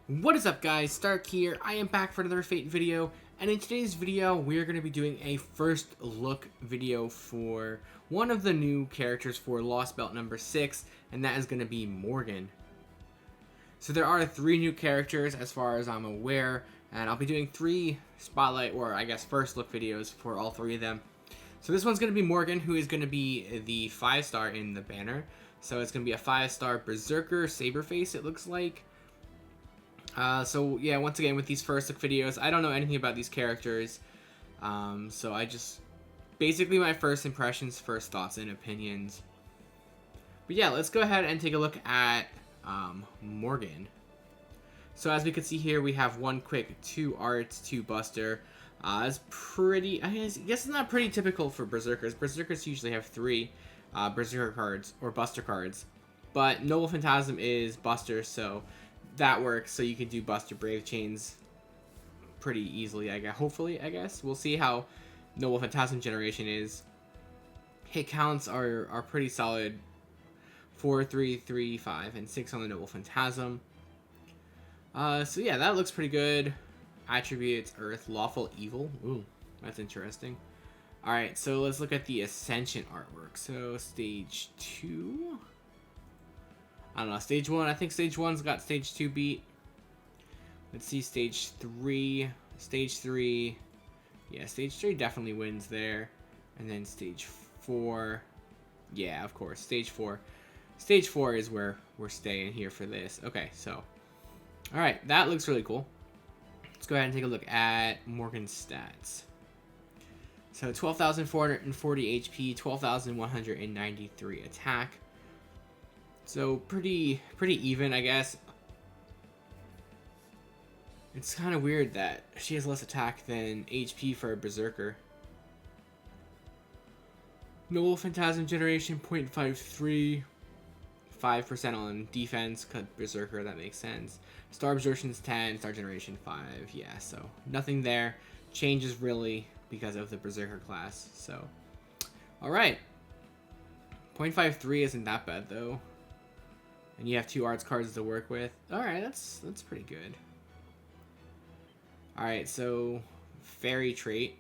What is up, guys? Stark here. I am back for another Fate video, and in today's video we're going to be doing a first look video for one of the new characters for Lost Belt number 6, and that is going to be Morgan. So there are 3 new characters as far as I'm aware, and I'll be doing 3 spotlight, or I guess first look videos for all 3 of them. So this one's going to be Morgan, who is going to be the 5-star in the banner. So it's going to be a 5-star Berserker Saberface, it looks like. So yeah, once again with these first look videos, I don't know anything about these characters, so I just basically my first impressions, first thoughts and opinions. But yeah, let's go ahead and take a look at Morgan. So as we can see here, we have 1 quick, 2 arts, 2 buster. It's pretty, I guess it's not pretty typical for Berserkers. Berserkers usually have 3 Berserker cards or buster cards, but Noble Phantasm is buster, so that works. So you can do Buster Brave Chains pretty easily, I guess. Hopefully, I guess. We'll see how Noble Phantasm generation is. Hit counts are pretty solid. 4, 3, 3, 5, and 6 on the Noble Phantasm. So yeah, that looks pretty good. Attributes, Earth, Lawful Evil. Ooh, that's interesting. Alright, so let's look at the Ascension artwork. So, stage 2... I don't know, stage 1, I think stage 1's got stage 2 beat. Let's see, stage 3, yeah, stage 3 definitely wins there. And then stage 4, yeah, of course, stage 4 is where we're staying here for this. Okay, so, alright, that looks really cool. Let's go ahead and take a look at Morgan's stats. So, 12,440 HP, 12,193 attack. So pretty even, I guess. It's kind of weird that she has less attack than HP for a Berserker. Noble Phantasm generation 0.53, 5% on defense, cut Berserker, that makes sense. Star Absorption's 10, Star Generation 5, yeah, so nothing there. Changes really because of the Berserker class, so. Alright. 0.53 isn't that bad though. And you have 2 arts cards to work with. Alright, that's pretty good. Alright, so Fairy Trait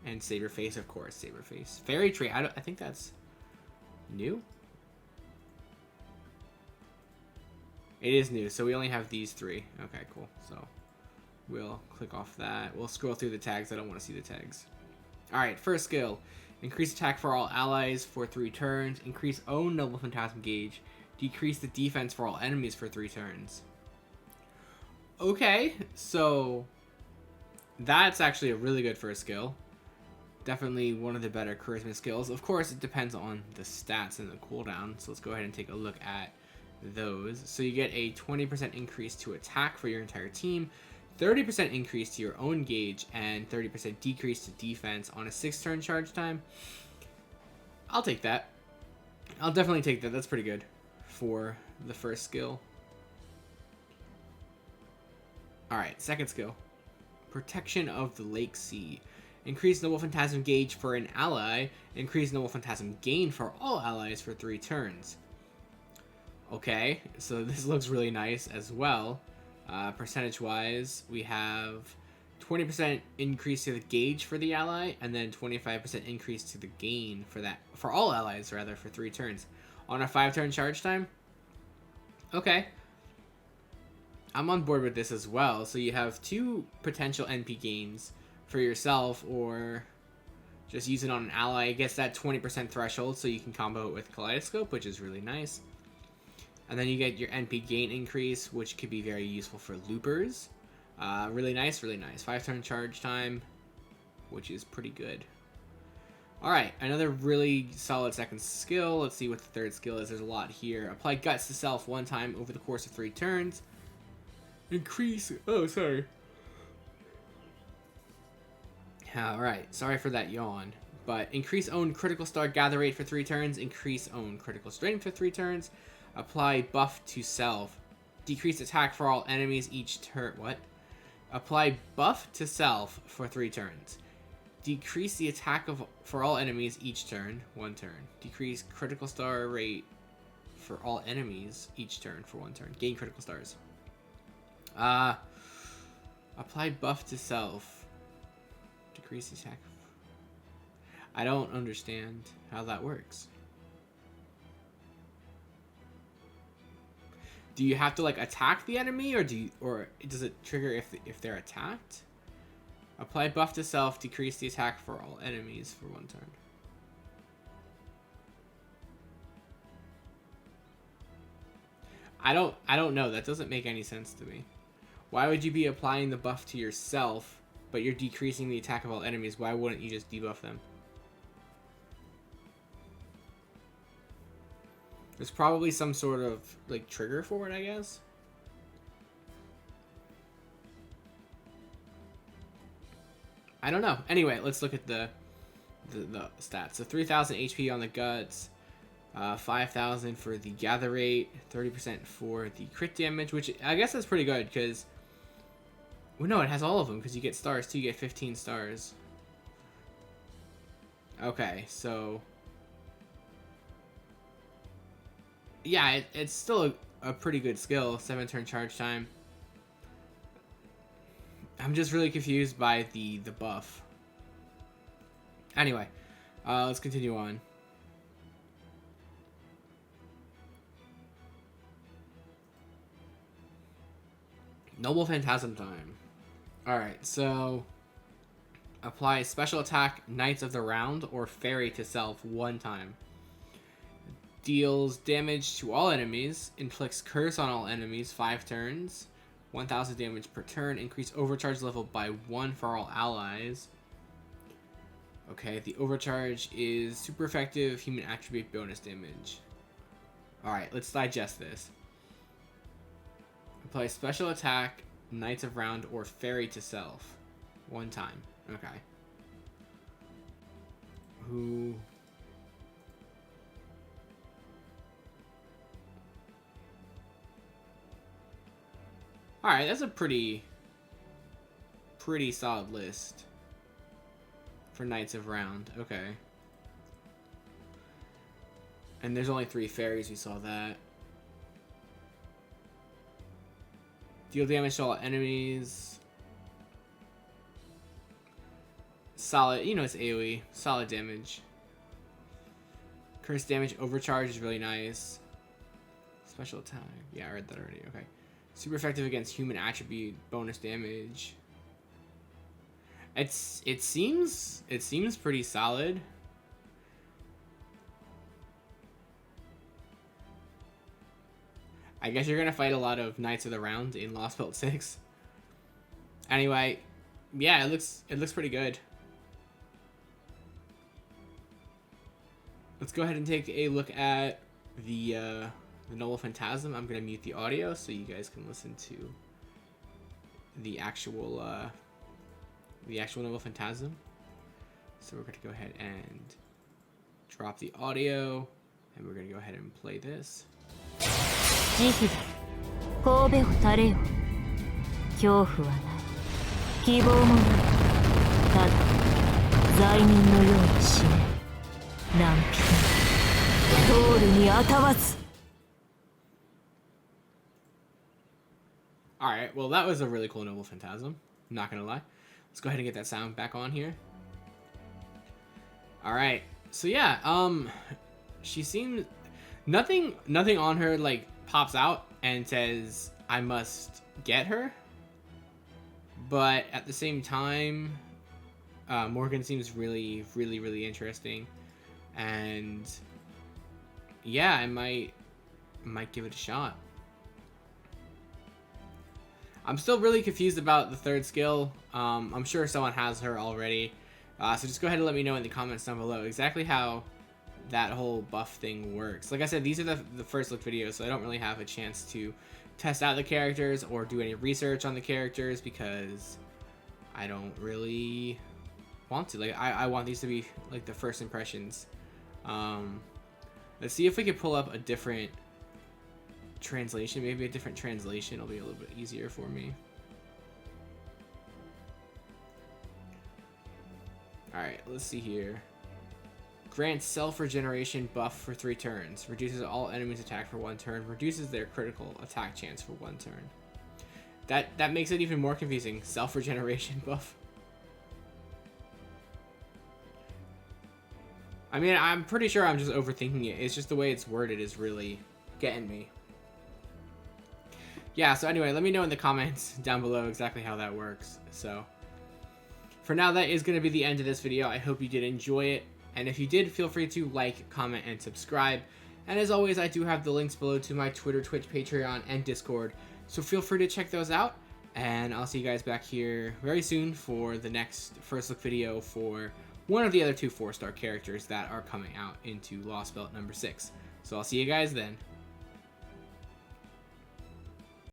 and Saberface, of course, Saberface. Fairy Trait, I think that's new? It is new, so we only have these 3. Okay, cool. So we'll click off that. We'll scroll through the tags. I don't want to see the tags. Alright, first skill. Increase attack for all allies for 3 turns. Increase own Noble Phantasm gauge. Decrease the defense for all enemies for 3 turns. Okay, so that's actually a really good first skill. Definitely one of the better charisma skills. Of course, it depends on the stats and the cooldown. So let's go ahead and take a look at those. So you get a 20% increase to attack for your entire team, 30% increase to your own gauge, and 30% decrease to defense on a 6-turn charge time. I'll take that. I'll definitely take that. That's pretty good for the first skill. Alright, second skill. Protection of the Lake Sea. Increase Noble Phantasm gauge for an ally. Increase Noble Phantasm gain for all allies for 3 turns. Okay, so this looks really nice as well. Percentage-wise, we have 20% increase to the gauge for the ally, and then 25% increase to the gain for all allies rather, for 3 turns. On a 5-turn charge time? Okay. I'm on board with this as well. So you have 2 potential NP gains for yourself, or just use it on an ally. It gets that 20% threshold, so you can combo it with Kaleidoscope, which is really nice. And then you get your NP gain increase, which could be very useful for loopers. Really nice, really nice. 5-turn charge time, which is pretty good. Alright, another really solid second skill. Let's see what the third skill is. There's a lot here. Apply Guts to self 1 time over the course of 3 turns. Increase... Oh, sorry. Alright, sorry for that yawn. But increase own critical star gather rate for 3 turns. Increase own critical strength for 3 turns. Apply Buff to self. Decrease attack for all enemies each turn... What? Apply Buff to self for 3 turns. Decrease the attack for all enemies each turn, 1 turn. Decrease critical star rate for all enemies each turn for 1 turn. Gain critical stars. Apply buff to self. Decrease the attack. I don't understand how that works. Do you have to like attack the enemy, or does it trigger if they're attacked? Apply buff to self, decrease the attack for all enemies for 1 turn. I don't know. That doesn't make any sense to me. Why would you be applying the buff to yourself, but you're decreasing the attack of all enemies? Why wouldn't you just debuff them? There's probably some sort of like trigger for it, I guess. I don't know. Anyway, let's look at the stats. So 3,000 HP on the guts, 5,000 for the gather rate, 30% for the crit damage, which I guess that's pretty good because, well, no, it has all of them because you get stars too. You get 15 stars. Okay, so yeah, it's still a pretty good skill. 7-turn charge time. I'm just really confused by the buff. Anyway, let's continue on. Noble Phantasm time. Alright, so apply special attack Knights of the Round or Fairy to self 1 time. Deals damage to all enemies. Inflicts curse on all enemies 5 turns. 1,000 damage per turn. Increase overcharge level by 1 for all allies. Okay, the overcharge is super effective human attribute bonus damage. Alright, let's digest this. Apply special attack Knights of Round or Fairy to self 1 time. Okay. Who... Alright, that's a pretty solid list for Knights of Round. Okay. And there's only 3 fairies, we saw that. Deal damage to all enemies. Solid, you know it's AoE. Solid damage. Curse damage overcharge is really nice. Special attack. Yeah, I read that already. Okay. Super effective against human attribute bonus damage. It seems pretty solid. I guess you're gonna fight a lot of Knights of the Round in Lost Belt 6. Anyway, yeah, it looks pretty good. Let's go ahead and take a look at the Noble Phantasm. I'm gonna mute the audio so you guys can listen to the actual Noble Phantasm. So we're gonna go ahead and drop the audio, and we're gonna go ahead and play this. 慈悲だ神戸を垂れよ恐怖はない希望もないただ罪人のように死ね難敵ドールにあたわず Alright, well that was a really cool Noble Phantasm. I'm not gonna lie. Let's go ahead and get that sound back on here. Alright, so yeah, she seems... Nothing on her, like, pops out and says, I must get her. But at the same time, Morgan seems really interesting. And yeah, I might give it a shot. I'm still really confused about the 3rd skill. I'm sure someone has her already. So just go ahead and let me know in the comments down below exactly how that whole buff thing works. Like I said, these are the first look videos, so I don't really have a chance to test out the characters or do any research on the characters because I don't really want to. Like, I want these to be like the first impressions. Let's see if we can pull up a different translation. Maybe a different translation will be a little bit easier for me. Alright, let's see here. Grants self-regeneration buff for 3 turns. Reduces all enemies' attack for 1 turn. Reduces their critical attack chance for 1 turn. That makes it even more confusing. Self-regeneration buff. I mean, I'm pretty sure I'm just overthinking it. It's just the way it's worded is really getting me. Yeah, so anyway, let me know in the comments down below exactly how that works. So, for now, that is going to be the end of this video. I hope you did enjoy it. And if you did, feel free to like, comment, and subscribe. And as always, I do have the links below to my Twitter, Twitch, Patreon, and Discord. So feel free to check those out. And I'll see you guys back here very soon for the next first look video for one of the other two 4-star characters that are coming out into Lost Belt number 6. So I'll see you guys then.